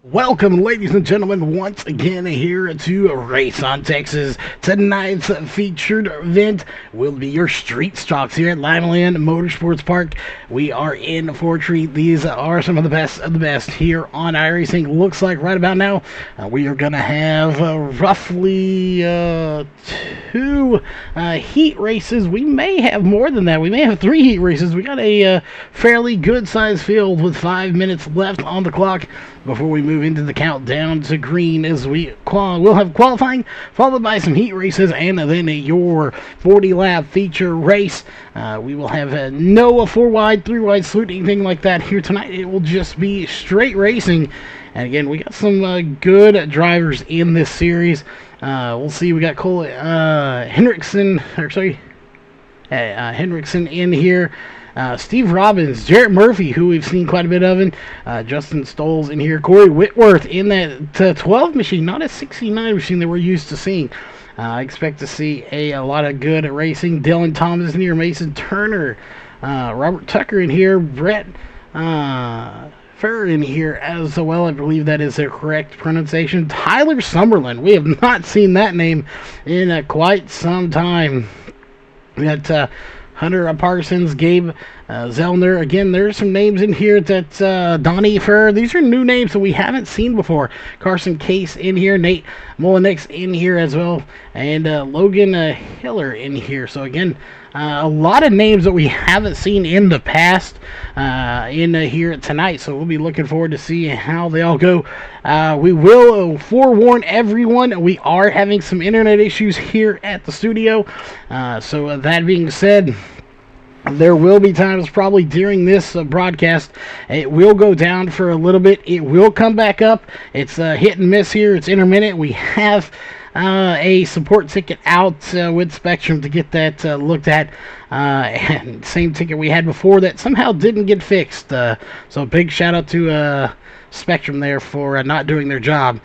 Welcome, ladies and gentlemen, once again here to Race on Texas. Tonight's featured event will be your street stocks here at Limaland Motorsports Park. We are in for a treat. These are some of the best here on iRacing. Looks like right about now we are going to have roughly two heat races. We may have more than that. We may have three heat races. We got a fairly good-sized field with 5 minutes left on the clock before we move into the countdown to green, as we'll have qualifying, followed by some heat races, and then your 40-lap feature race. We will have no 4-wide, 3-wide salute, anything like that here tonight. It will just be straight racing. And again, we got some good drivers in this series. We'll see. We got Cole Hendrickson in here. Steve Robbins, Jarrett Murphy, who we've seen quite a bit of, and Justin Stoles in here. Corey Whitworth in that 12 machine, not a 69 machine that we're used to seeing. I expect to see a lot of good racing. Dylan Thomas in here, Mason Turner, Robert Tucker in here, Brett Ferrer in here as well. I believe that is the correct pronunciation. Tyler Summerlin. We have not seen that name in quite some time. We got Hunter Parsons, Gabe Zellner. Again, there's some names in here that Donnie Ferrer. These are new names that we haven't seen before. Carson Case in here, Nate Molinix in here as well, and Logan Hiller in here. So again, a lot of names that we haven't seen in the past in here tonight. So we'll be looking forward to see how they all go. We will forewarn everyone, we are having some internet issues here at the studio. So that being said, there will be times probably during this broadcast it will go down for a little bit. It will come back up. It's hit and miss here. It's intermittent. We have a support ticket out with Spectrum to get that looked at. And same ticket we had before that somehow didn't get fixed. So big shout out to Spectrum there for not doing their job.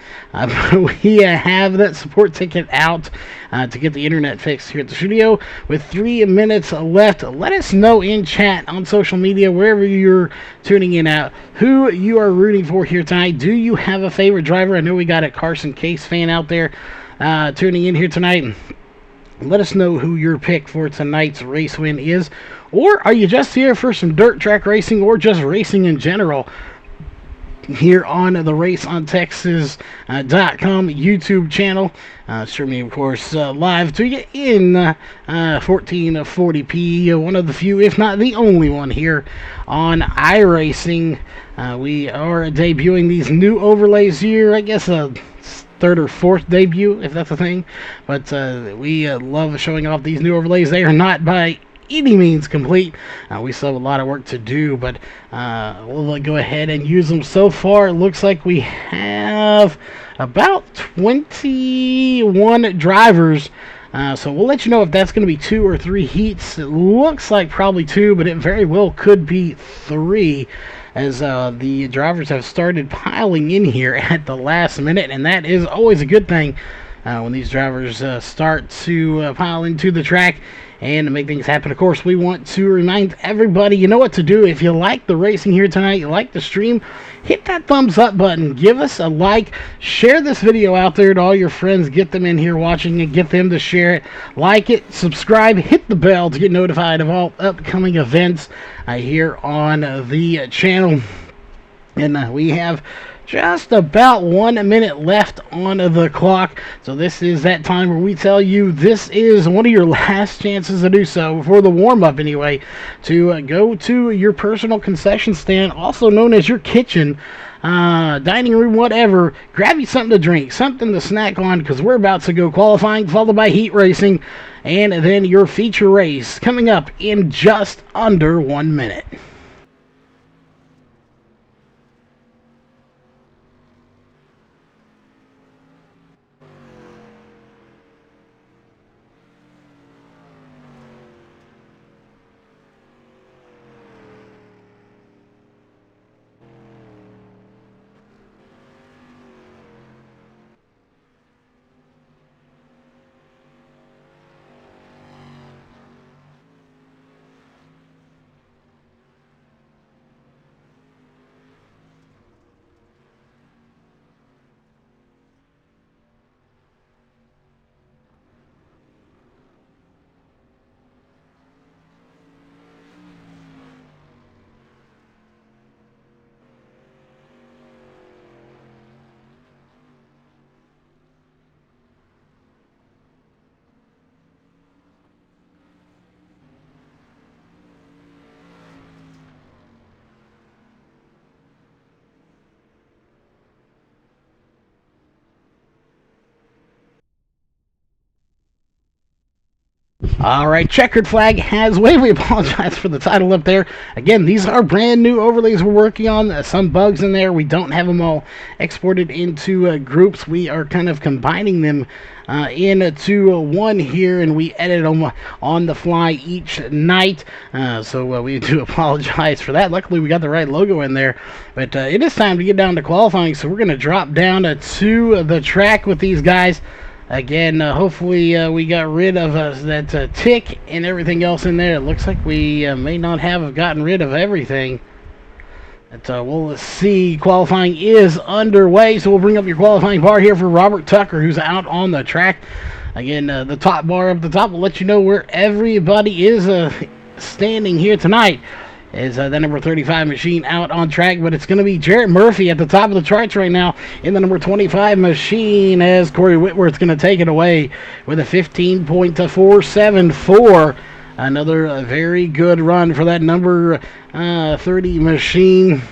We have that support ticket out to get the internet fixed here at the studio. With 3 minutes left, let us know in chat, on social media, wherever you're tuning in at, who you are rooting for here tonight. Do you have a favorite driver? I know we got a Carson Case fan out there tuning in here tonight. Let us know who your pick for tonight's race win is. Or are you just here for some dirt track racing or just racing in general? Here on the Race on Texas.com YouTube channel. Streaming, of course, live to you in 1440p. One of the few, if not the only one, here on iRacing. We are debuting these new overlays here. I guess third or fourth debut, if that's a thing. But we love showing off these new overlays. They are not by any means complete. We still have a lot of work to do, but we'll go ahead and use them. So far, it looks like we have about 21 drivers. So we'll let you know if that's going to be 2 or 3 heats. It looks like probably 2, but it very well could be 3, as the drivers have started piling in here at the last minute, and that is always a good thing when these drivers start to pile into the track and to make things happen. Of course, we want to remind everybody, you know what to do. If you like the racing here tonight, you like the stream, hit that thumbs up button. Give us a like. Share this video out there to all your friends. Get them in here watching and get them to share it. Like it, subscribe, hit the bell to get notified of all upcoming events here on the channel. And we have just about 1 minute left on the clock. So this is that time where we tell you this is one of your last chances to do so, before the warm-up anyway, to go to your personal concession stand, also known as your kitchen, dining room, whatever. Grab you something to drink, something to snack on, because we're about to go qualifying, followed by heat racing, and then your feature race coming up in just under 1 minute. All right, checkered flag has waved. We apologize for the title up there. Again, these are brand new overlays we're working on. Some bugs in there. We don't have them all exported into groups. We are kind of combining them into one here, and we edit them on the fly each night. So we do apologize for that. Luckily, we got the right logo in there. But it is time to get down to qualifying, so we're going to drop down to the track with these guys. Again, hopefully we got rid of that tick and everything else in there. It looks like we may not have gotten rid of everything. But we'll see. Qualifying is underway, so we'll bring up your qualifying bar here for Robert Tucker, who's out on the track. Again, the top bar up the top will let you know where everybody is standing here tonight. Is that number 35 machine out on track, but it's going to be Jarrett Murphy at the top of the charts right now in the number 25 machine, as Corey Whitworth's going to take it away with a 15.474. Another very good run for that number 30 machine.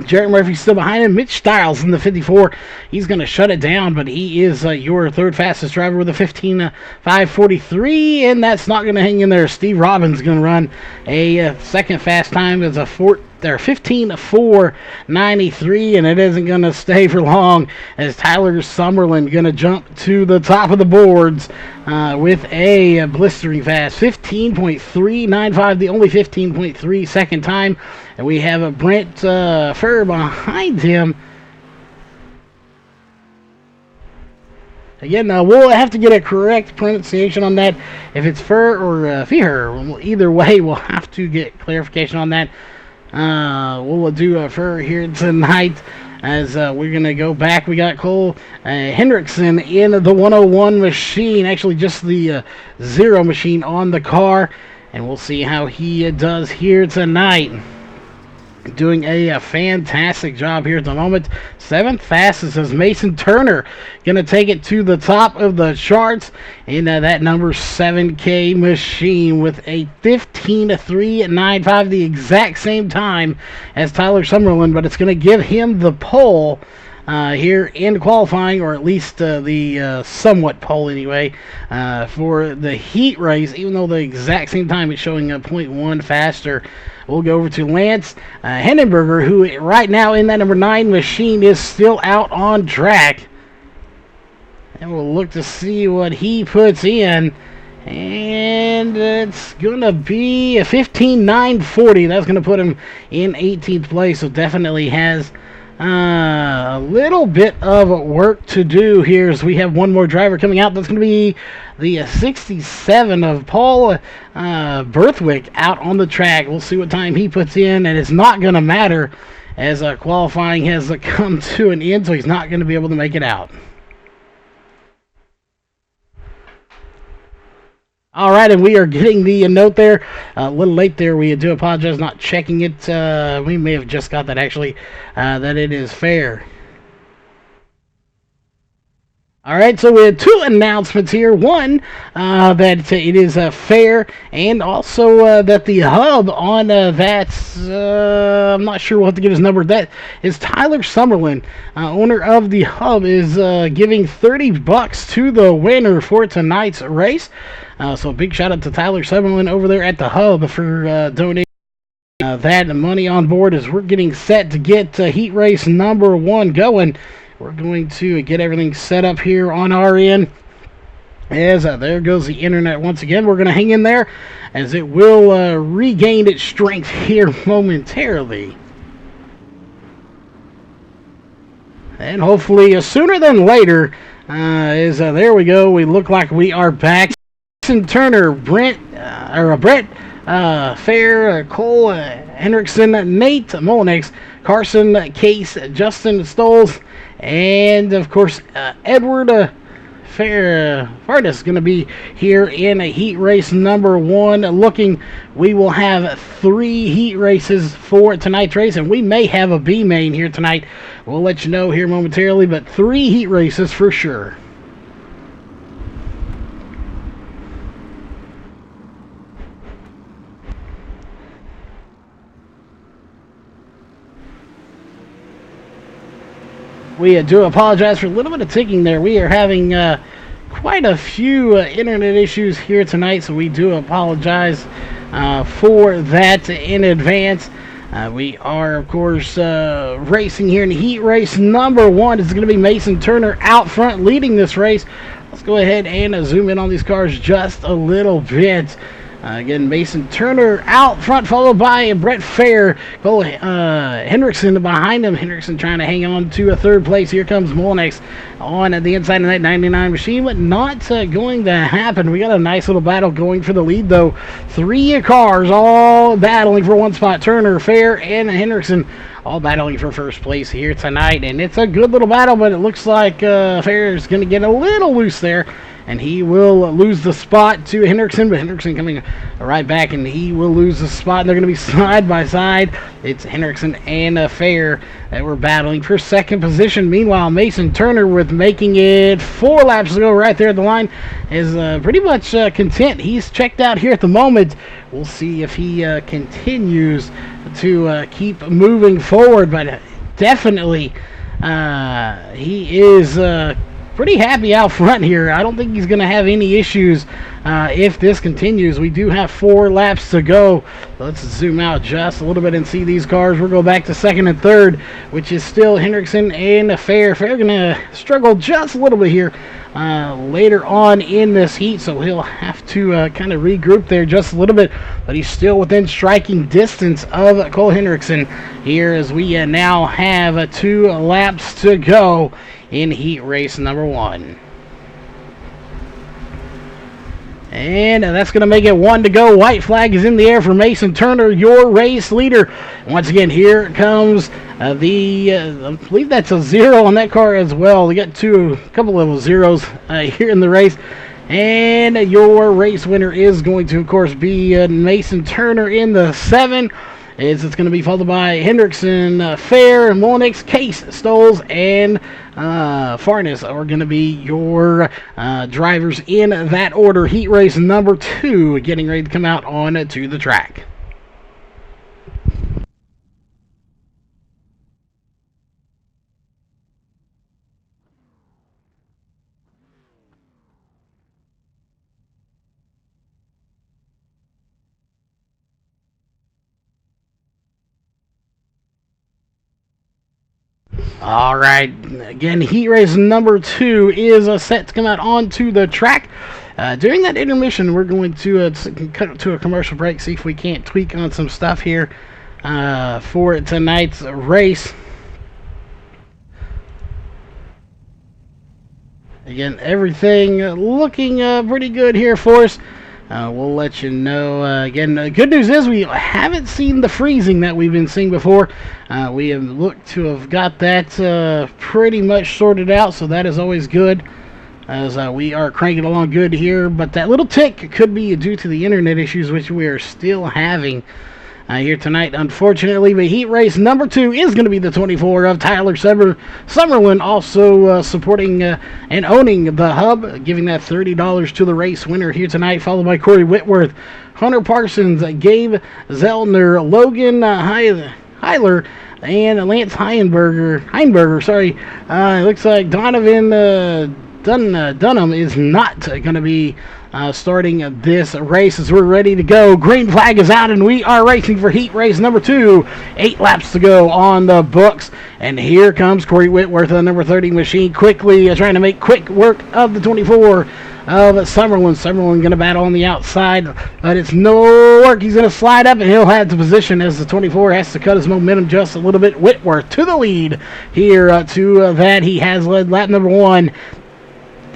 Jarrett Murphy still behind him. Mitch Stiles in the 54. He's going to shut it down, but he is your third fastest driver with a 15.543, and that's not going to hang in there. Steve Robbins going to run a second fast time as a 15.493, and it isn't going to stay for long as Tyler Summerlin going to jump to the top of the boards with a blistering fast 15.395, the only 15.3 second time. And we have a Brent Furr behind him. Again, we'll have to get a correct pronunciation on that. If it's Furr or Feher, either way, we'll have to get clarification on that. We'll do a Furr here tonight as we're going to go back. We got Cole Hendrickson in the 101 machine, actually just the 0 machine on the car. And we'll see how he does here tonight. Doing a fantastic job here at the moment. 7th fastest is Mason Turner. Going to take it to the top of the charts in that number 7K machine with a 15.395, the exact same time as Tyler Summerlin, but it's going to give him the pole here in qualifying, or at least the somewhat pole anyway, for the heat race, even though the exact same time is showing a 0.1 faster. We'll go over to Lance Hendenberger, who right now in that number 9 machine is still out on track. And we'll look to see what he puts in. And it's going to be a 15.940. That's going to put him in 18th place, so definitely has a little bit of work to do here as we have one more driver coming out. That's going to be the 67 of Paul Berthwick out on the track. We'll see what time he puts in, and it's not going to matter as qualifying has come to an end, so he's not going to be able to make it out. All right, and we are getting the note there. A little late there. We do apologize not checking it. We may have just got that, actually, that it is fair. All right, so we have 2 announcements here. One, that it is fair, and also that the hub on that's, I'm not sure we'll have to get his number. That is Tyler Summerlin, owner of the hub, is giving $30 to the winner for tonight's race. So a big shout out to Tyler Summerlin over there at the hub for donating that money on board as we're getting set to get heat race number 1 going. We're going to get everything set up here on our end. As there goes the internet once again. We're going to hang in there as it will regain its strength here momentarily. And hopefully sooner than later, there we go. We look like we are back. Jason Turner, Brett Fair, Cole Hendrickson, Nate Molinix, Carson Case, Justin Stoles, and of course Edward Fardis is going to be here in a heat race number 1. Looking, we will have 3 heat races for tonight's race, and we may have a B main here tonight. We'll let you know here momentarily, but 3 heat races for sure. We do apologize for a little bit of ticking there. We are having quite a few internet issues here tonight, so we do apologize for that in advance. We are, of course, racing here in heat race number 1. It's going to be Mason Turner out front leading this race. Let's go ahead and zoom in on these cars just a little bit. Again, Mason Turner out front, followed by Brett Fair. Cole Hendrickson behind him. Hendrickson trying to hang on to a third place. Here comes Molnex on the inside of that 99 machine, but not going to happen. We got a nice little battle going for the lead, though. 3 cars all battling for one spot. Turner, Fair, and Hendrickson all battling for first place here tonight. And it's a good little battle, but it looks like Fair is going to get a little loose there, and he will lose the spot to Hendrickson, but Hendrickson coming right back, and he will lose the spot. And they're going to be side by side. It's Hendrickson and Fair that were battling for second position. Meanwhile, Mason Turner, with making it 4 laps to go right there at the line, is pretty much content. He's checked out here at the moment. We'll see if he continues to keep moving forward, but definitely he is pretty happy out front here. I don't think he's going to have any issues if this continues. We do have 4 laps to go. Let's zoom out just a little bit and see these cars. We'll go back to second and third, which is still Hendrickson and Fair. Fair going to struggle just a little bit here later on in this heat, so he'll have to kind of regroup there just a little bit, but he's still within striking distance of Cole Hendrickson here as we now have 2 laps to go in heat race number 1. And that's going to make it 1 to go. White flag is in the air for Mason Turner, your race leader. Once again, here comes I believe that's a 0 on that car as well. We got a couple of zeros here in the race. And your race winner is going to, of course, be Mason Turner in the 7. It's going to be followed by Hendrickson, Fair, Molnix, Case, Stoles, and Farnes are going to be your drivers in that order. Heat race number 2 getting ready to come out on to the track. All right, again, heat race number 2 is set to come out onto the track. During that intermission, we're going to cut to a commercial break, see if we can't tweak on some stuff here for tonight's race. Again, everything looking pretty good here for us. We'll let you know. Again, good news is we haven't seen the freezing that we've been seeing before. We have looked to have got that pretty much sorted out, so that is always good as we are cranking along good here. But that little tick could be due to the internet issues, which we are still having here tonight, unfortunately. But heat race number 2 is going to be the 24 of Tyler Summerlin, also supporting and owning the hub, giving that $30 to the race winner here tonight, followed by Corey Whitworth, Hunter Parsons, Gabe Zellner, Logan Heiler, and Lance Heinberger. Sorry, it looks like Donovan Dunham is not going to be starting this race as we're ready to go. Green flag is out, and we are racing for heat race number 2. 8 laps to go on the books, and here comes Corey Whitworth on the number 30 machine, quickly trying to make quick work of the 24 of Summerlin. Summerlin going to battle on the outside, but it's no work. He's going to slide up, and he'll have the position as the 24 has to cut his momentum just a little bit. Whitworth to the lead here to that. He has led lap number 1.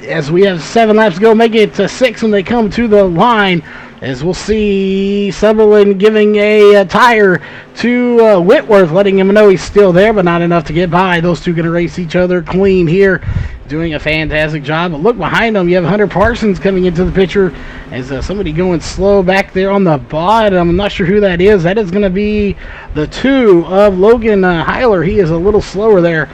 As we have 7 laps to go, make it to 6 when they come to the line. As we'll see Summerlin giving a tire to Whitworth, letting him know he's still there, but not enough to get by. Those two going to race each other clean here, doing a fantastic job. But look behind them, you have Hunter Parsons coming into the picture as somebody going slow back there on the bottom. I'm not sure who that is. That is going to be the 2 of Logan Heiler. He is a little slower there.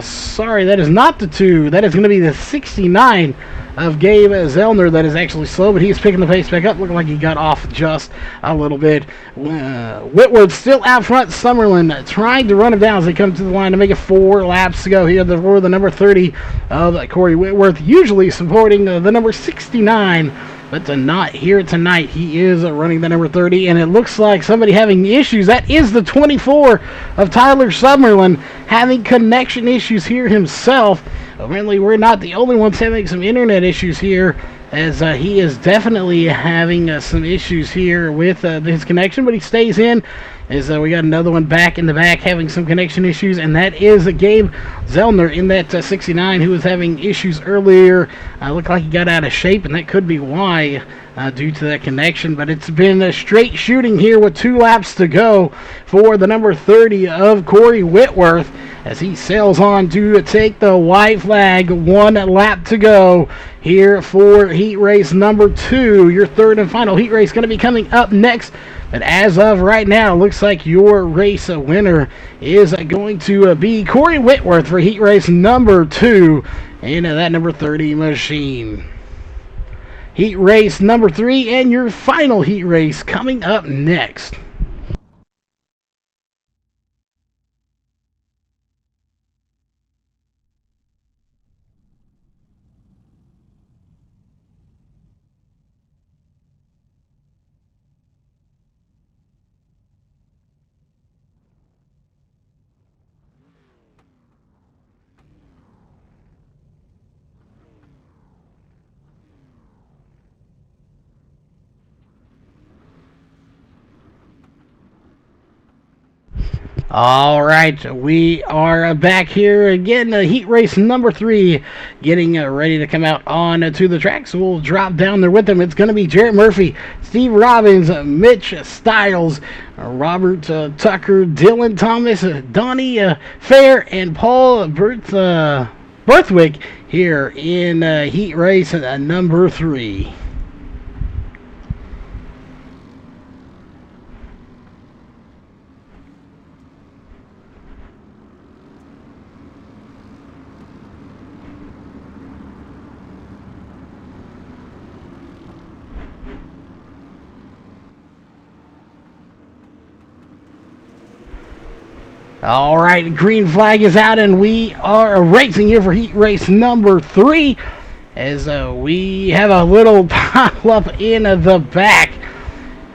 Sorry, that is not the 2. That is going to be the 69 of Gabe Zellner that is actually slow, but he's picking the pace back up. Looking like he got off just a little bit. Whitworth still out front. Summerlin trying to run him down as they come to the line to make it 4 laps to go here for the number 30 of Corey Whitworth, usually supporting the number 69. But not here tonight. He is running the number 30, and it looks like somebody having issues. That is the 24 of Tyler Summerlin having connection issues here himself. Apparently, we're not the only ones having some internet issues here, as he is definitely having some issues here with his connection, but he stays in. As we got another one back in the back having some connection issues, and that is Gabe Zellner in that 69 who was having issues earlier. Looked like he got out of shape, and that could be why, due to that connection. But it's been a straight shooting here with 2 laps to go for the number 30 of Corey Whitworth, as he sails on to take the white flag. 1 lap to go here for heat race number 2. Your third and final heat race going to be coming up next. But as of right now, looks like your race winner is going to be Corey Whitworth for heat race number 2 in that number 30 machine. Heat race number 3 and your final heat race coming up next. All right, we are back here again. Heat race number 3, getting ready to come out on to the track. So we'll drop down there with them. It's going to be Jarrett Murphy, Steve Robbins, Mitch Stiles, Robert Tucker, Dylan Thomas, Donnie Fair, and Paul Berthwick here in heat race number 3. All right, green flag is out, and we are racing here for heat race number 3, as we have a little pile up in the back.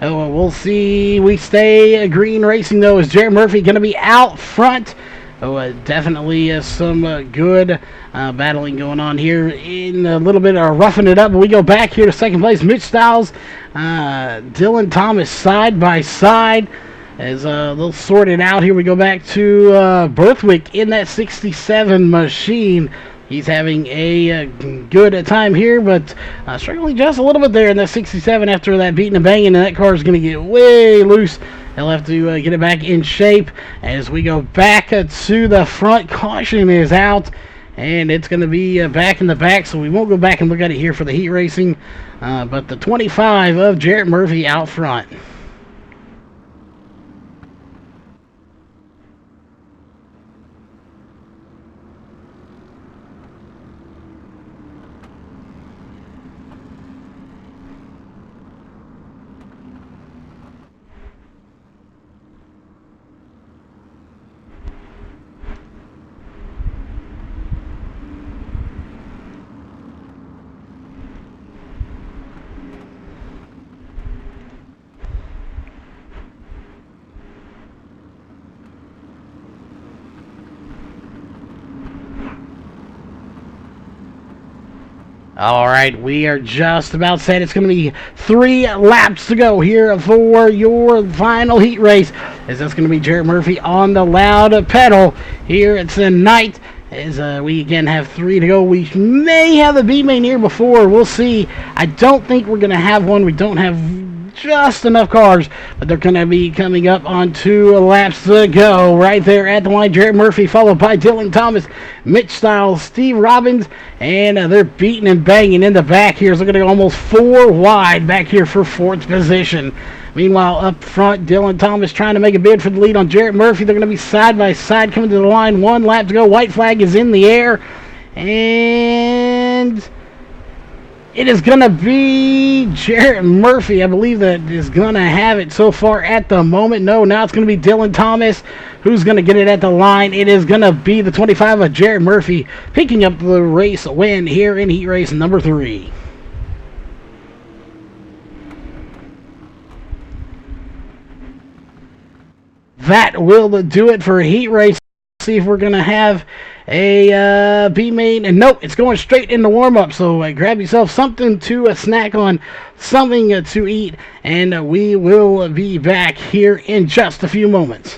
We'll see. We stay green racing, though, is Jared Murphy going to be out front. Definitely some good battling going on here in a little bit of roughing it up. We go back here to second place. Mitch Stiles, Dylan Thomas side by side. As they'll sort it out here, we go back to Berthwick in that 67 machine. He's having a good time here, but struggling just a little bit there in that 67 after that beating and banging, and that car is going to get way loose. They'll have to get it back in shape as we go back to the front. Caution is out, and it's going to be back in the back, so we won't go back and look at it here for the heat racing. But the 25 of Jarrett Murphy out front. All right, we are just about set. It's going to be 3 laps to go here for your final heat race, as that's going to be Jarrett Murphy on the loud pedal here tonight. As we again have 3 to go. We may have a B-main here before. We'll see. I don't think we're going to have one. We don't have just enough cars, but they're going to be coming up on 2 laps to go. Right there at the line, Jarrett Murphy, followed by Dylan Thomas, Mitch Stiles, Steve Robbins, and they're beating and banging in the back here. So they're going to go almost 4 wide back here for 4th position. Meanwhile, up front, Dylan Thomas trying to make a bid for the lead on Jarrett Murphy. They're going to be side by side coming to the line. 1 lap to go. White flag is in the air, and It is going to be Jarrett Murphy. I believe that is going to have it so far at the moment. No, now it's going to be Dylan Thomas who's going to get it at the line. It is going to be the 25 of Jarrett Murphy picking up the race win here in heat race number 3. That will do it for heat race. See if we're going to have a B main, and nope, it's going straight into warm-up, so grab yourself something to snack on, something to eat, and we will be back here in just a few moments.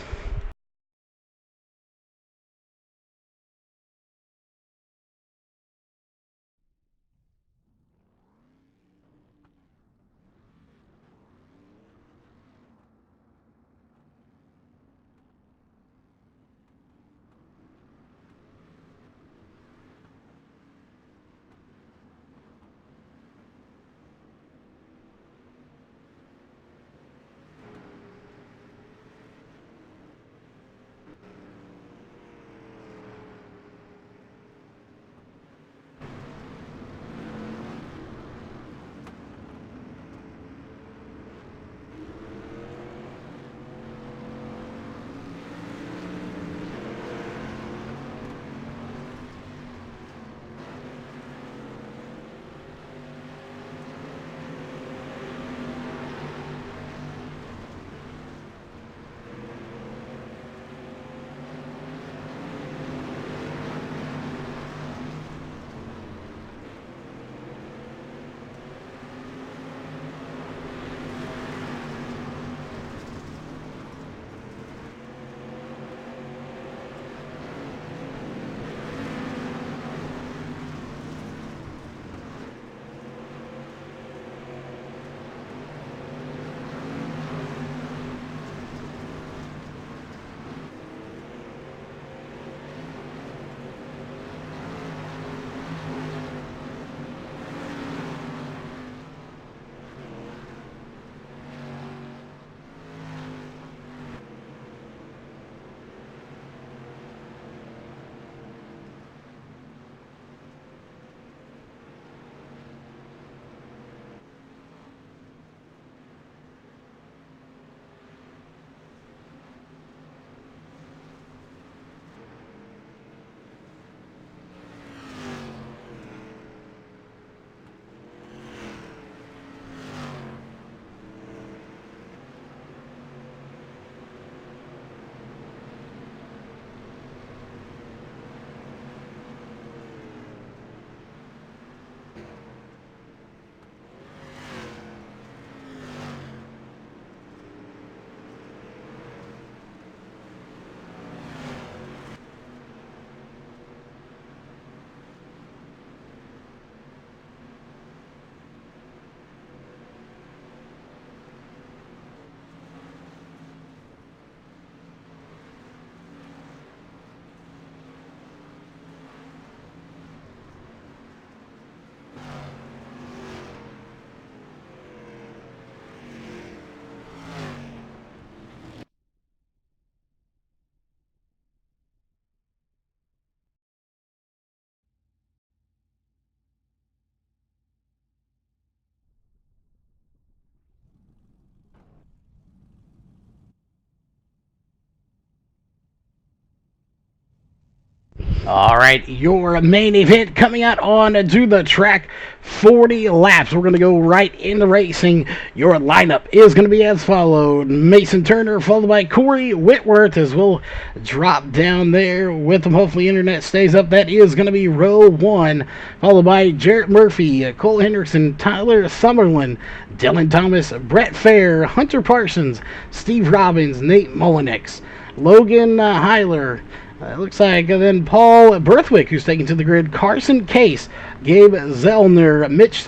All right, your main event coming out on to the track, 40 laps. We're going to go right into racing. Your lineup is going to be as followed. Mason Turner, followed by Corey Whitworth, as we'll drop down there with them. Hopefully internet stays up. That is going to be row 1, followed by Jarrett Murphy, Cole Henderson, Tyler Summerlin, Dylan Thomas, Brett Fair, Hunter Parsons, Steve Robbins, Nate Mullenix, Logan Heiler. It looks like then Paul Berthwick, who's taken to the grid, Carson Case, Gabe Zellner, Mitch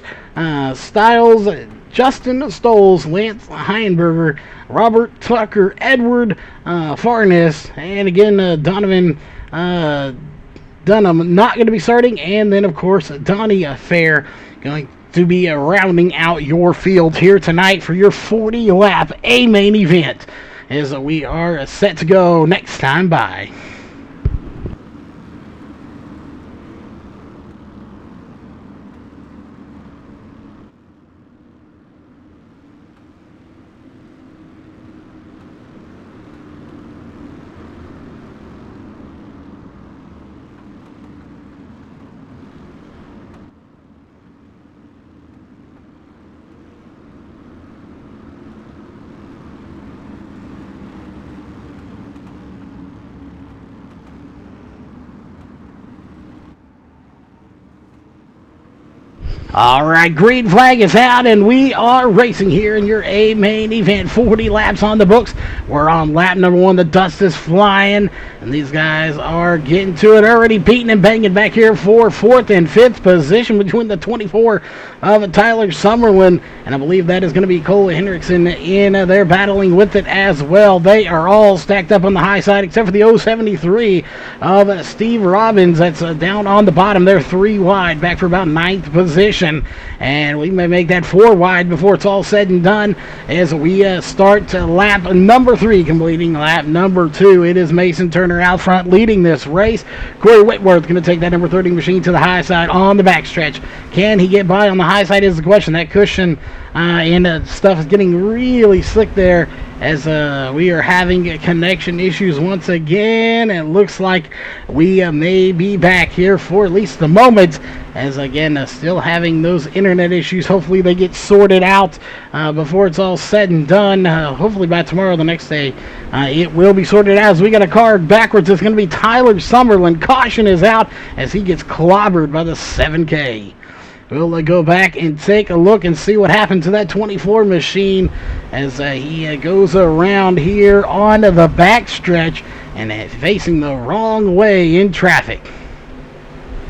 Stiles, Justin Stoles, Lance Heinberger, Robert Tucker, Edward Farnes, and again Donovan Dunham not going to be starting, and then of course Donnie Fair going to be rounding out your field here tonight for your 40-lap A main event, as we are set to go next time by. All right, green flag is out, and we are racing here in your A main event. 40 laps on the books. We're on lap number 1. The dust is flying, and these guys are getting to it already, beating and banging back here for 4th and 5th position between the 24 of Tyler Summerlin, and I believe that is going to be Cole Hendrickson in there battling with it as well. They are all stacked up on the high side except for the 073 of Steve Robbins. That's down on the bottom. They're 3 wide, back for about 9th position. And we may make that 4 wide before it's all said and done as we start lap number 3, completing lap number 2. It is Mason Turner out front leading this race. Corey Whitworth going to take that number 30 machine to the high side on the backstretch. Can he get by on the high side is the question. That cushion and stuff is getting really slick there as we are having connection issues once again. It looks like we may be back here for at least the moment, as again still having those internet issues. Hopefully they get sorted out before it's all said and done. Hopefully by tomorrow, the next day, it will be sorted out. As we got a car backwards, it's going to be Tyler Summerlin. Caution is out as he gets clobbered by the 7K. We'll go back and take a look and see what happened to that 24 machine as he goes around here on the backstretch and facing the wrong way in traffic.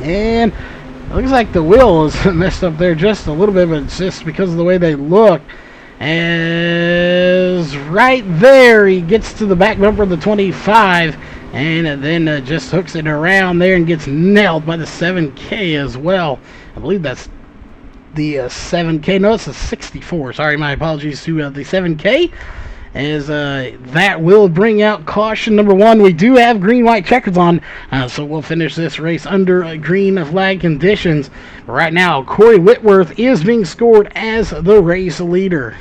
And it looks like the wheel is messed up there just a little bit, but it's just because of the way they look. As right there, he gets to the back bumper of the 25 and then just hooks it around there and gets nailed by the 7K as well. I believe that's the 7K. No, it's a 64. Sorry, my apologies to the 7K. As that will bring out caution number 1. We do have green-white checkers on, so we'll finish this race under green flag conditions. Right now, Corey Whitworth is being scored as the race leader.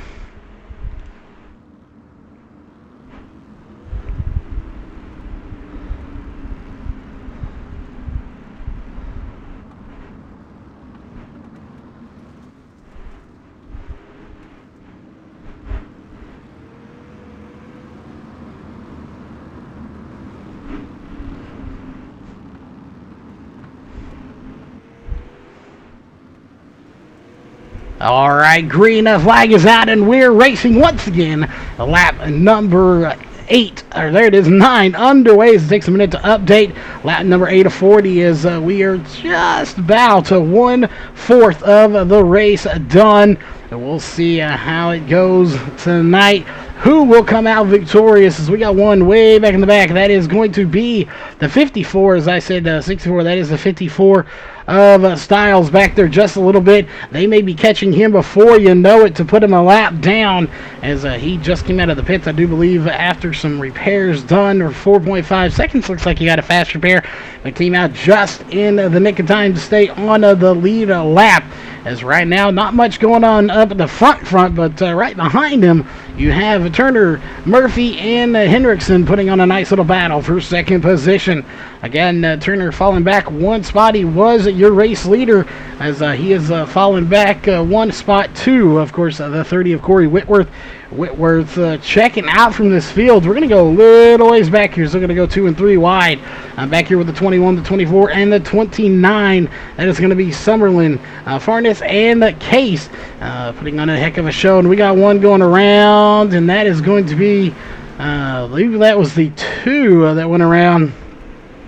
All right, green flag is out, and we're racing once again. Lap number 8, or there it is, 9 underway. It takes a minute to update. Lap number 8 of 40 is we are just about to 1/4 of the race done. And we'll see how it goes tonight. Who will come out victorious? As we got one way back in the back. That is going to be the 54, as I said, 64. That is the 54 of Styles back there just a little bit. They may be catching him before you know it to put him a lap down, as he just came out of the pits, I do believe, after some repairs done, or 4.5 seconds. Looks like he got a fast repair, but came out just in the nick of time to stay on the lead lap. As right now, not much going on up at the front, but right behind him, you have Turner, Murphy, and Hendrickson putting on a nice little battle for second position. Again, Turner falling back one spot. He was your race leader, as he is falling back one spot to, of course, the 30 of Corey Whitworth. Whitworth checking out from this field. We're going to go a little ways back here, so we're going to go 2 and 3 wide. Back here with the 21, the 24, and the 29. That is going to be Summerlin, Farnes, and Case putting on a heck of a show. And we got one going around, and that is going to be, I believe that was the 2 that went around,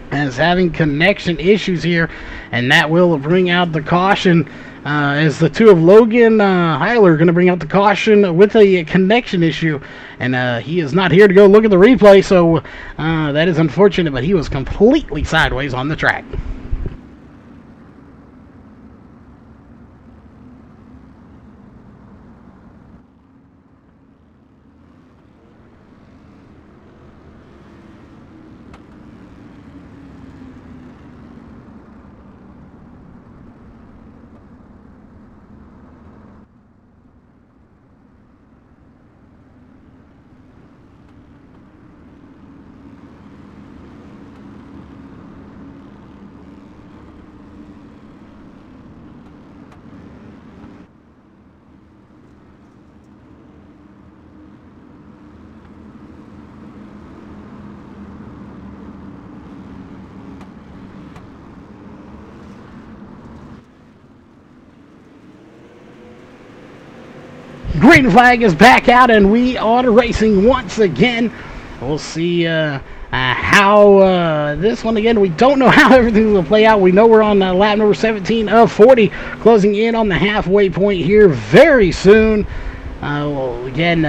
as having connection issues here, and that will bring out the caution. As the 2 of Logan Heiler going to bring out the caution with a connection issue, and he is not here to go look at the replay, so that is unfortunate, but he was completely sideways on the track. Green flag is back out, and we are racing once again. We'll see how this one again. We don't know how everything will play out. We know we're on lap number 17 of 40, closing in on the halfway point here very soon. Well, again,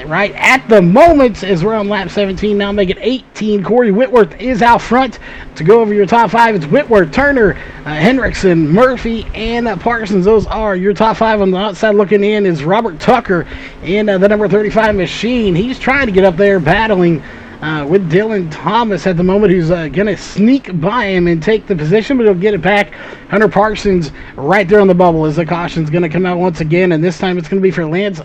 right at the moment, as we're on lap 17 now, make it 18. Corey Whitworth is out front. To go over your top five, it's Whitworth, Turner, Hendrickson, Murphy, and Parsons. Those are your top five. On the outside looking in is Robert Tucker in the number 35 machine. He's trying to get up there, battling with Dylan Thomas at the moment, who's going to sneak by him and take the position, but he'll get it back. Hunter Parsons right there on the bubble as the caution's going to come out once again, and this time it's going to be for Lance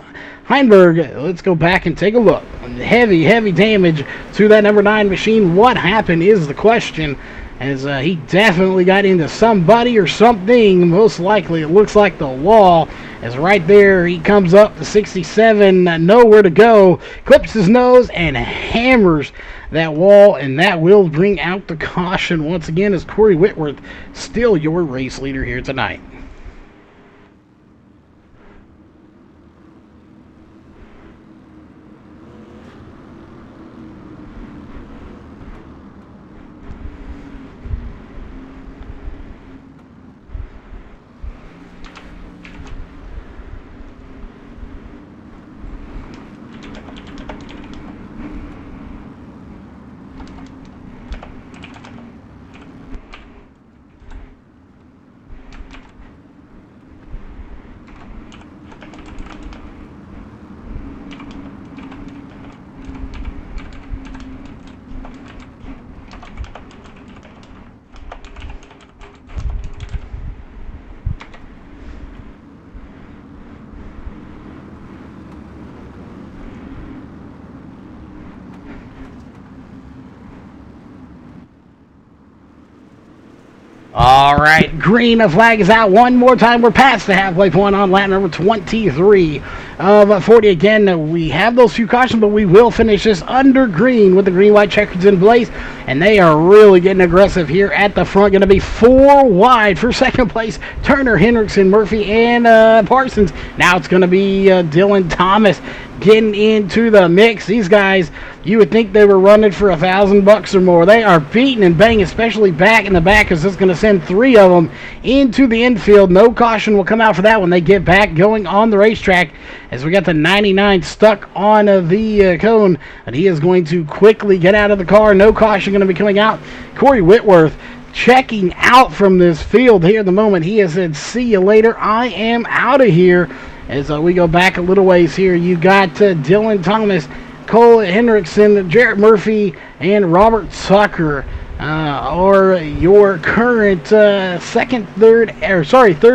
Heinberg. Let's go back and take a look. Heavy damage to that number 9 machine. What happened is the question, as he definitely got into somebody or something. Most likely it looks like the wall, as right there he comes up to 67, nowhere to go, clips his nose and hammers that wall, and that will bring out the caution once again, as Corey Whitworth still your race leader here tonight. All right, green flag is out one more time. We're past the halfway point on lap number 23 of 40. Again, we have those few cautions, but we will finish this under green with the green-white checkers in place, and they are really getting aggressive here at the front. Going to be 4 wide for second place. Turner, Hendrickson, Murphy, and Parsons. Now it's going to be Dylan Thomas getting into the mix. These guys, you would think they were running for $1,000 or more. They are beating and banging, especially back in the back, because it's going to send 3 of them into the infield. No caution will come out for that when they get back going on the racetrack, as we got the 99 stuck on the cone, and he is going to quickly get out of the car. No caution going to be coming out. Corey Whitworth checking out from this field here at the moment. He has said, see you later, I am out of here. As we go back a little ways here, you got Dylan Thomas, Cole Hendrickson, Jarrett Murphy, and Robert Tucker are your current third,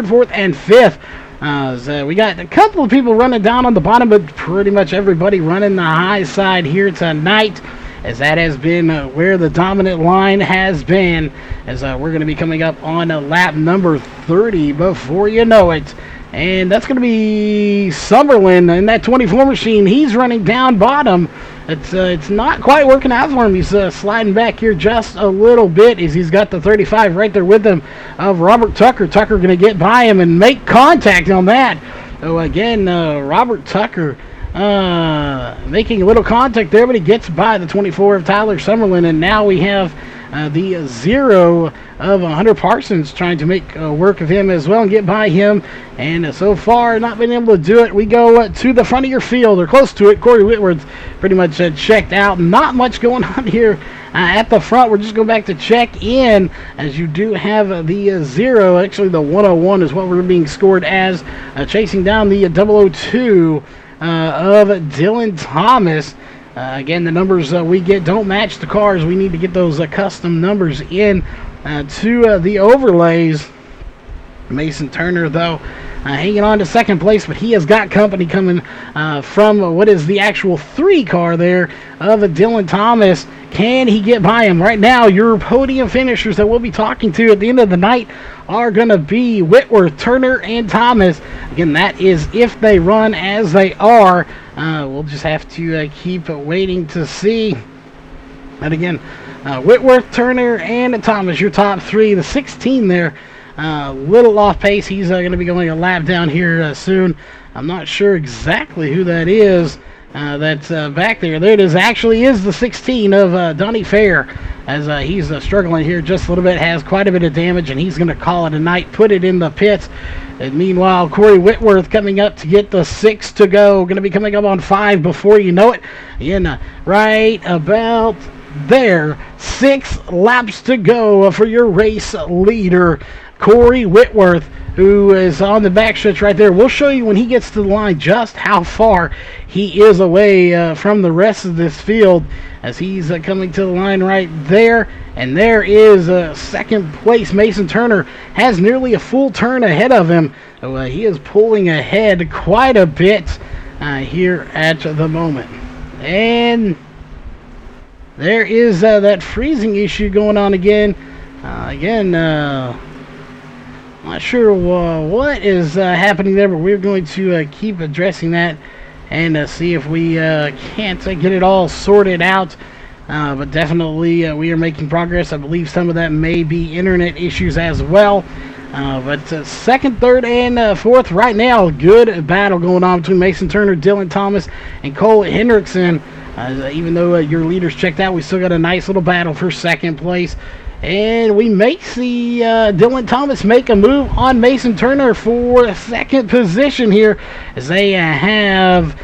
fourth, and fifth. So we got a couple of people running down on the bottom, but pretty much everybody running the high side here tonight, as that has been where the dominant line has been, as we're going to be coming up on lap number 30 before you know it. And that's going to be Summerlin in that 24 machine. He's running down bottom. It's not quite working out for him. He's sliding back here just a little bit, as he's got the 35 right there with him of Robert Tucker. Tucker going to get by him and make contact on that. So again, Robert Tucker making a little contact there, but he gets by the 24 of Tyler Summerlin, and now we have the 0 of Hunter Parsons trying to make work of him as well and get by him, and so far not been able to do it. We go to the front of your field, or close to it. Corey Whitworth pretty much checked out. Not much going on here at the front. We're just going back to check in, as you do have the 0. Actually, the 101 is what we're being scored as, chasing down the 002 of Dylan Thomas. Again, the numbers we get don't match the cars. We need to get those custom numbers in to the overlays. Mason Turner, though, hanging on to second place, but he has got company coming from what is the actual 3 car there of Dylan Thomas. Can he get by him? Right now, your podium finishers that we'll be talking to at the end of the night are going to be Whitworth, Turner, and Thomas. Again, that is if they run as they are. We'll just have to keep waiting to see. And again, Whitworth, Turner, and Thomas, your top 3. The 16 there Little off pace. He's going to be going a lap down here soon. I'm not sure exactly who that is. That's back there. There it is. Actually is the 16 of Donnie Fair, as he's struggling here just a little bit. Has quite a bit of damage, and he's going to call it a night, put it in the pits. And meanwhile, Corey Whitworth coming up to get the 6 to go. Going to be coming up on 5 before you know it. In right about there. 6 laps to go for your race leader, Corey Whitworth, who is on the backstretch right there. We'll show you when he gets to the line just how far he is away from the rest of this field, as he's coming to the line right there. And there is second place. Mason Turner has nearly a full turn ahead of him. So he is pulling ahead quite a bit here at the moment. And there is that freezing issue going on again. Not sure what is happening there, but we're going to keep addressing that and see if we can't get it all sorted out. But definitely we are making progress. I believe some of that may be internet issues as well. But second, third, and fourth right now, good battle going on between Mason Turner, Dylan Thomas, and Cole Hendrickson. Even though your leaders checked out, we still got a nice little battle for second place. And we may see Dylan Thomas make a move on Mason Turner for second position here, as they have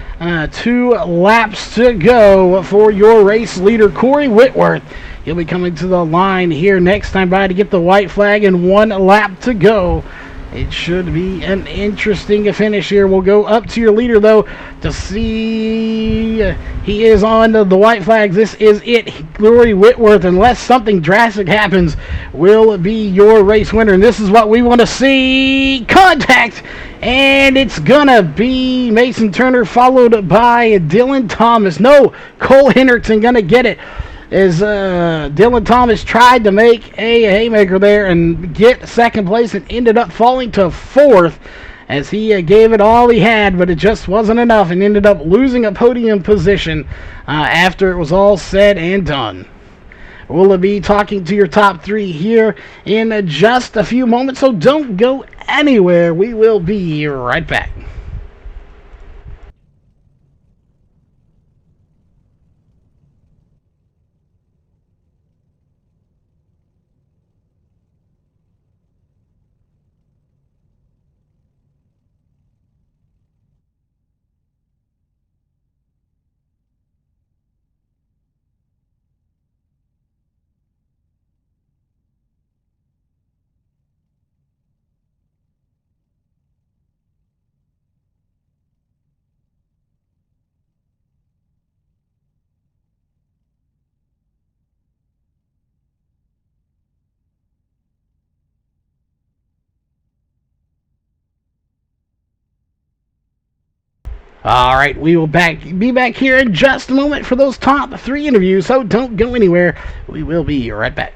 2 laps to go for your race leader, Corey Whitworth. He'll be coming to the line here next time by to get the white flag, and 1 lap to go. It should be an interesting finish here. We'll go up to your leader, though, to see he is on the white flags. This is it. Corey Whitworth, unless something drastic happens, will be your race winner. And this is what we want to see. Contact! And it's going to be Mason Turner, followed by Dylan Thomas. No, Cole Hendrickson going to get it, as Dylan Thomas tried to make a haymaker there and get second place, and ended up falling to 4th, as he gave it all he had, but it just wasn't enough, and ended up losing a podium position after it was all said and done. We'll be talking to your top 3 here in just a few moments, so don't go anywhere. We will be right back. All right, we will be back here in just a moment for those top 3 interviews, so don't go anywhere. We will be right back.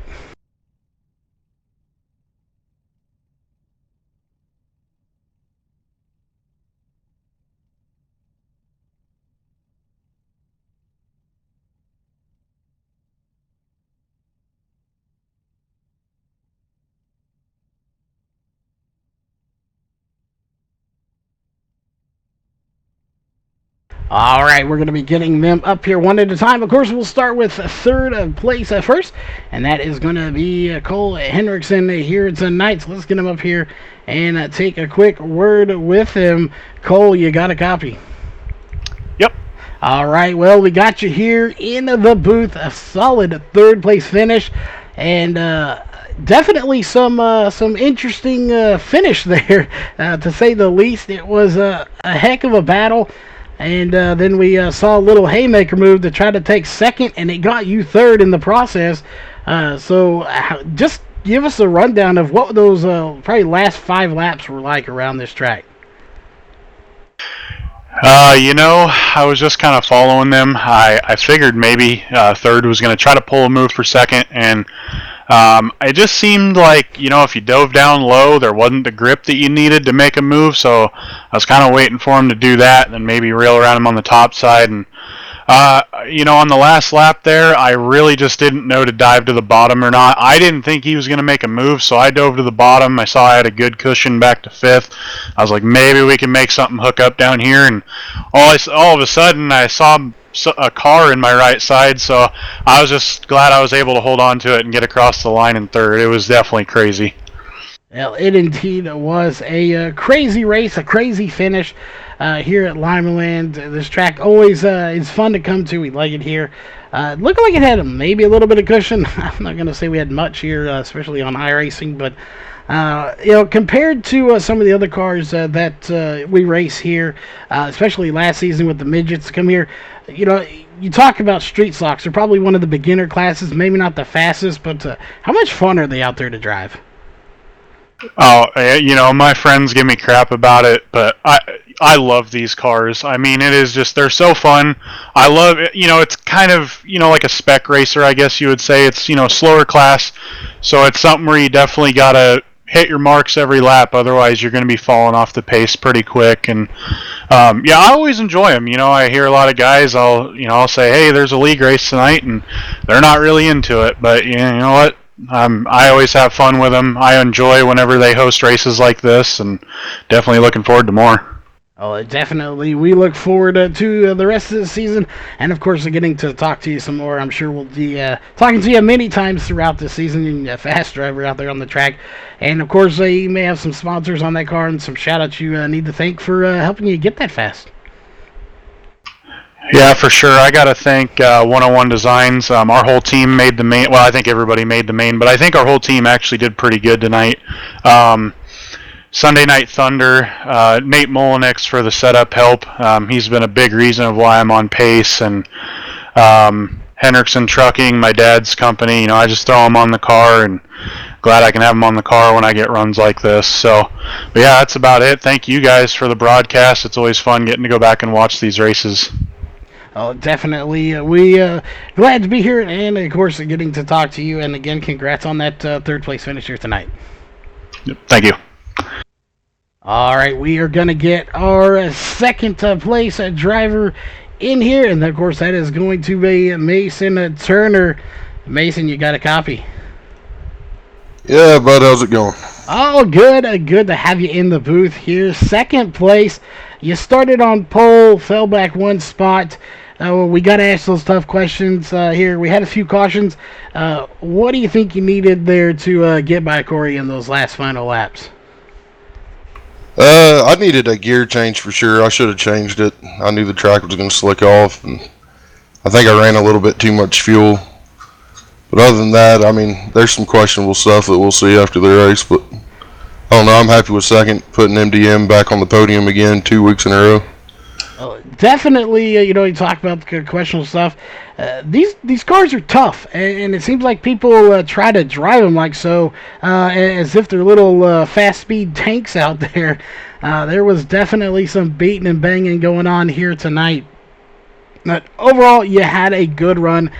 All right, we're going to be getting them up here one at a time. Of course, we'll start with third place first, and that is going to be Cole Hendrickson here tonight. So let's get him up here and take a quick word with him. Cole, you got a copy? Yep. All right, well, we got you here in the booth. A solid third place finish, and definitely some interesting finish there, to say the least. It was a heck of a battle. And then we saw a little haymaker move to try to take second, and it got you third in the process. So just give us a rundown of what those probably last 5 laps were like around this track. I was just kind of following them. I figured maybe third was going to try to pull a move for second, and it just seemed like, if you dove down low, there wasn't the grip that you needed to make a move, so I was kind of waiting for him to do that, and then maybe reel around him on the top side, and On the last lap there, I really just didn't know to dive to the bottom or not. I didn't think he was going to make a move, so I dove to the bottom. I saw I had a good cushion back to fifth. I was like, maybe we can make something hook up down here, and all of a sudden I saw a car in my right side, so I was just glad I was able to hold on to it and get across the line in third. It was definitely crazy. Well, it indeed was a crazy race, a crazy finish here at Limaland. This track always is fun to come to. We like it here. Looked like it had maybe a little bit of cushion. I'm not going to say we had much here, especially on iRacing, but compared to some of the other cars that we race here, especially last season with the midgets come here, you talk about street stocks. They're probably one of the beginner classes, maybe not the fastest, but how much fun are they out there to drive? Oh, my friends give me crap about it, but I love these cars. I mean, it is just, they're so fun. I love it. It's kind of, like a spec racer, I guess you would say. It's, slower class, so it's something where you definitely got to hit your marks every lap, otherwise you're going to be falling off the pace pretty quick. And I always enjoy them. I hear a lot of guys, I'll say, hey, there's a league race tonight, and they're not really into it, but you know what? I always have fun with them. I enjoy whenever they host races like this, and definitely looking forward to more. Oh, definitely. We look forward to the rest of the season, and of course, getting to talk to you some more. I'm sure we'll be talking to you many times throughout the season. You're a fast driver out there on the track, and of course, you may have some sponsors on that car and some shout-outs you need to thank for helping you get that fast. Yeah, for sure. I got to thank 101 Designs. Our whole team made the main. Well, I think everybody made the main, but I think our whole team actually did pretty good tonight. Sunday Night Thunder, Nate Molinix for the setup help. He's been a big reason of why I'm on pace. And Hendrickson Trucking, my dad's company. I just throw him on the car, and glad I can have him on the car when I get runs like this. So, but yeah, that's about it. Thank you guys for the broadcast. It's always fun getting to go back and watch these races. Oh, definitely. We glad to be here, and of course, getting to talk to you. And again, congrats on that third place finish here tonight. Yep, thank you. All right, we are going to get our second place driver in here, and of course, that is going to be Mason Turner. Mason, you got a copy? Yeah, bud, how's it going? Oh, good. Good to have you in the booth here. Second place. You started on pole, fell back one spot. We got to ask those tough questions here. We had a few cautions. What do you think you needed there to get by Corey in those last final laps? I needed a gear change for sure. I should have changed it. I knew the track was going to slick off, and I think I ran a little bit too much fuel. But other than that, I mean, there's some questionable stuff that we'll see after the race. But I don't know. I'm happy with second, putting MDM back on the podium again 2 weeks in a row. Definitely, you talk about the questionable stuff. These cars are tough, and it seems like people try to drive them like so, as if they're little fast-speed tanks out there. There was definitely some beating and banging going on here tonight. But overall, you had a good run.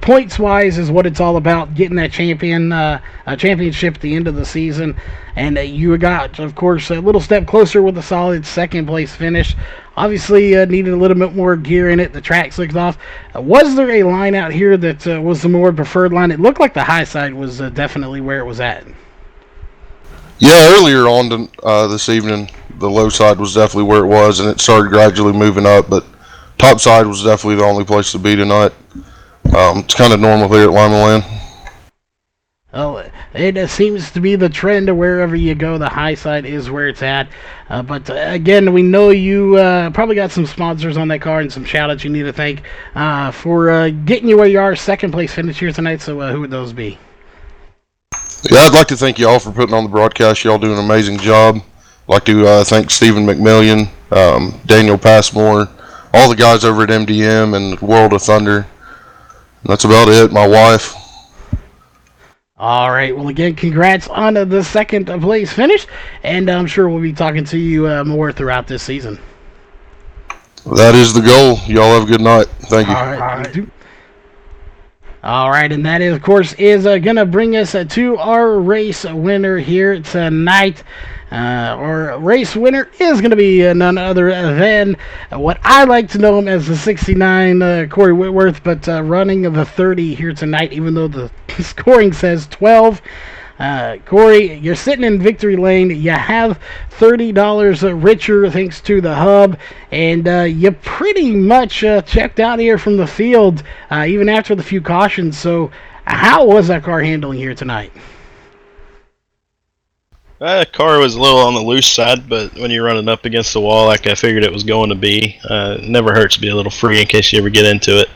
Points-wise is what it's all about, getting that championship at the end of the season. And you got, of course, a little step closer with a solid second-place finish. Obviously, needed a little bit more gear in it. The track slicked off. Was there a line out here that was the more preferred line? It looked like the high side was definitely where it was at. Yeah, earlier on this evening, the low side was definitely where it was, and it started gradually moving up, but top side was definitely the only place to be tonight. It's kind of normal here at Limaland. Oh, it seems to be the trend of wherever you go, the high side is where it's at. But again, we know you probably got some sponsors on that car and some shout-outs you need to thank for getting you where you are, second place finish here tonight. So who would those be? Yeah, I'd like to thank y'all for putting on the broadcast. Y'all do an amazing job. I'd like to thank Stephen McMillian, Daniel Passmore, all the guys over at MDM and World of Thunder. And that's about it. My wife. All right. Well, again, congrats on the second place finish, and I'm sure we'll be talking to you more throughout this season. That is the goal. Y'all have a good night. Thank you. All right. All right, and that is, of course, is going to bring us to our race winner here tonight. Our race winner is going to be none other than what I like to know him as the 69 Corey Whitworth, but running the 30 here tonight, even though the scoring says 12. Corey, you're sitting in victory lane. You have $30 richer thanks to the hub, and you pretty much checked out here from the field, even after the few cautions. So, how was that car handling here tonight? The car was a little on the loose side, but when you're running up against the wall like I figured it was going to be, it never hurts to be a little free in case you ever get into it.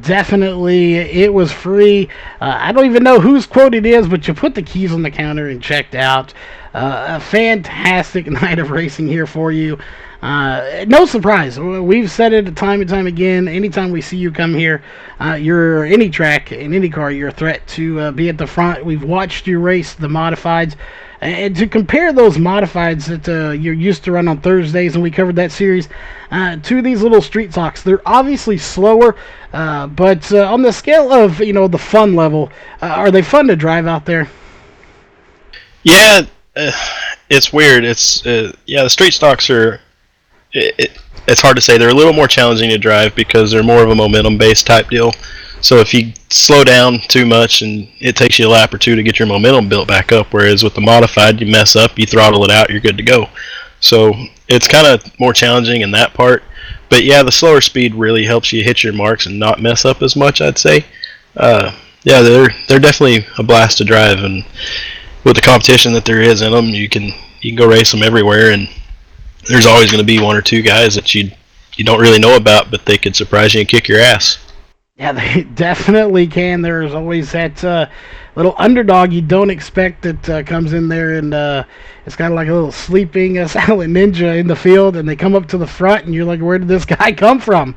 Definitely, it was free. I don't even know whose quote it is, but you put the keys on the counter and checked out. A fantastic night of racing here for you. No surprise. We've said it time and time again. Anytime we see you come here, you're any track in any car, you're a threat to be at the front. We've watched you race the modifieds. And to compare those modifieds that you're used to run on Thursdays, and we covered that series, to these little street stocks, they're obviously slower, but on the scale of the fun level, are they fun to drive out there? Yeah, it's weird. It's the street stocks are. It's hard to say. They're a little more challenging to drive because they're more of a momentum-based type deal. So if you slow down too much and it takes you a lap or two to get your momentum built back up, whereas with the modified, you mess up, you throttle it out, you're good to go. So it's kind of more challenging in that part. But yeah, the slower speed really helps you hit your marks and not mess up as much, I'd say. They're definitely a blast to drive, and with the competition that there is in them, you can go race them everywhere, and there's always going to be one or two guys that you don't really know about, but they could surprise you and kick your ass. Yeah, they definitely can. There's always that little underdog you don't expect that comes in there, and it's kind of like a little sleeping silent ninja in the field, and they come up to the front, and you're like, where did this guy come from?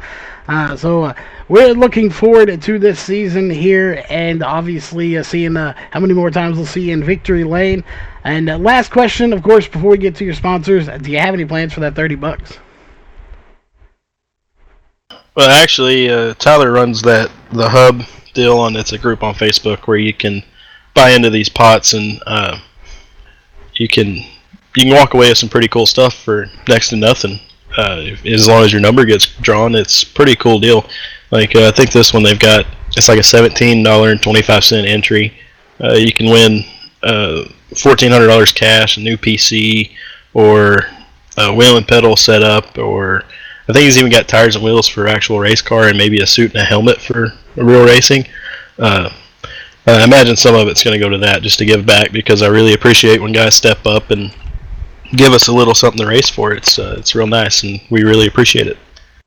So we're looking forward to this season here, and obviously seeing how many more times we'll see in Victory Lane. And last question, of course, before we get to your sponsors, do you have any plans for that $30? Well, actually, Tyler runs the hub deal, and it's a group on Facebook where you can buy into these pots, and you can walk away with some pretty cool stuff for next to nothing. As long as your number gets drawn, it's a pretty cool deal. Like I think this one it's like a $17.25 entry. You can win $1,400 cash, a new PC, or a wheel and pedal setup, or I think he's even got tires and wheels for actual race car, and maybe a suit and a helmet for real racing. I imagine some of it's going to go to that just to give back, because I really appreciate when guys step up and give us a little something to race for. It's real nice, and we really appreciate it.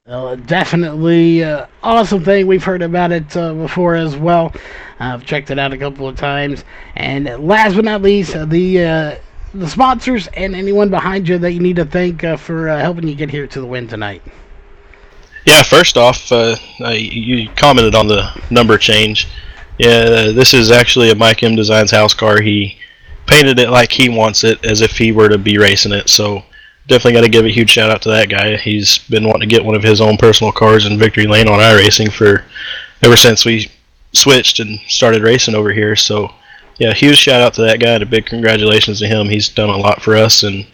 Well, definitely awesome thing. We've heard about it before as well. I've checked it out a couple of times. And last but not least, the sponsors and anyone behind you that you need to thank for helping you get here to the win tonight. Yeah, first off, you commented on the number change. Yeah, this is actually a Mike M Designs house car. He painted it like he wants it, as if he were to be racing it. So definitely got to give a huge shout out to that guy. He's been wanting to get one of his own personal cars in Victory Lane on iRacing ever since we switched and started racing over here. So yeah, huge shout out to that guy and a big congratulations to him. He's done a lot for us, and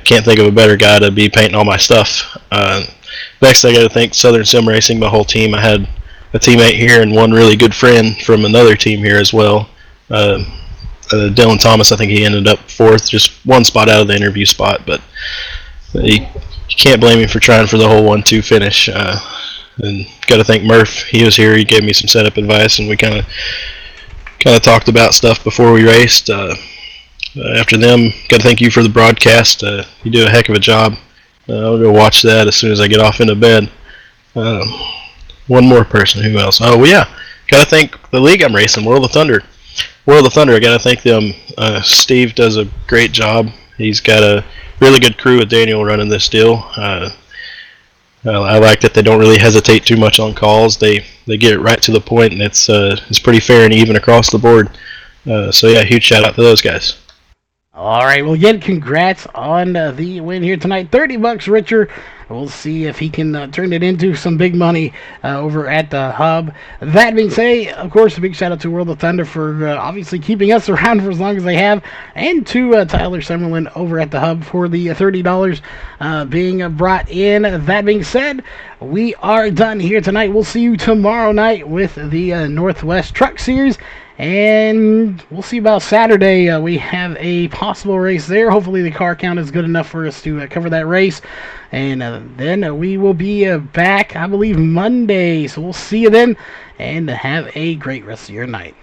can't think of a better guy to be painting all my stuff. Next, I got to thank Southern Sim Racing, my whole team. I had a teammate here and one really good friend from another team here as well. Dylan Thomas, I think he ended up fourth, just one spot out of the interview spot, but you can't blame him for trying for the whole 1-2 finish. And got to thank Murph. He was here. He gave me some setup advice, and we kind of talked about stuff before we raced. After them, got to thank you for the broadcast. You do a heck of a job. I'll go watch that as soon as I get off into bed. One more person. Who else? Oh, well, yeah. Got to thank the league I'm racing, World of Thunder. World of Thunder, I got to thank them. Steve does a great job. He's got a really good crew with Daniel running this deal. I like that they don't really hesitate too much on calls. They get it right to the point, and it's pretty fair and even across the board. So yeah, huge shout out to those guys. All right, well, again, congrats on the win here tonight. $30 richer We'll see if he can turn it into some big money over at the hub. That being said, of course, a big shout out to World of Thunder for obviously keeping us around for as long as they have, and to Tyler Summerlin over at the hub for the $30 being brought in. That being said, we are done here tonight. We'll see you tomorrow night with the Northwest Truck Series. And we'll see about Saturday. We have a possible race there. Hopefully the car count is good enough for us to cover that race. And then we will be back, I believe, Monday. So we'll see you then. And have a great rest of your night.